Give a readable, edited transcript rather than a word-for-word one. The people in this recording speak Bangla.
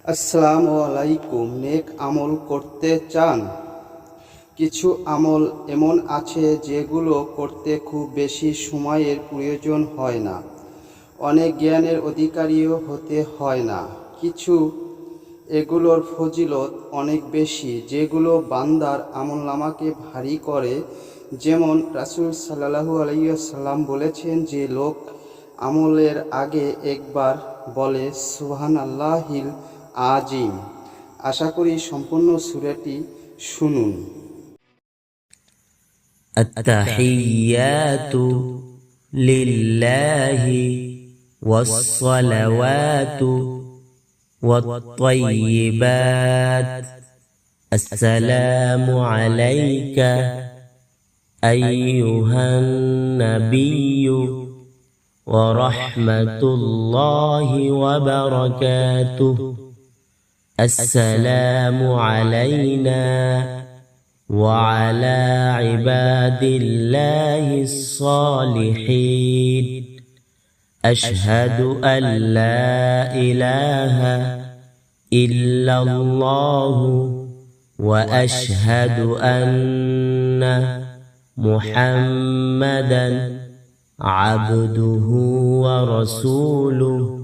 আসসালামু আলাইকুম। নেক আমল করতে চান? কিছু আমল এমন আছে যেগুলো করতে খুব বেশি সময়ের প্রয়োজন হয় না, অনেক জ্ঞানের অধিকারীও হতে হয় না। কিছু এগুলোর ফজিলত অনেক বেশি, যেগুলো বান্দার আমলনামাকে ভারী করে। যেমন রাসূল সাল্লাল্লাহু আলাইহি ওয়াসাল্লাম বলেছেন যে লোক আমলের আগে একবার বলে সুবহানাল্লাহিল আজিম। আশা করি সম্পূর্ণ সূরাটি শুনুন। আত-তাহিয়াতু লিল্লাহি ওয়াস-সালাওয়াতু ওয়াত-তাইয়্যিবাত। আসসালামু আলাইকা আইয়ুহান নাবিয়্যু ওয়া রাহমাতুল্লাহি ওয়া বারাকাতুহু। আসসালামু আলাইনা وعلى عباد الله الصالحين. أشهد أن لا إله إلا الله وأشهد أن محمدا عبده ورسوله.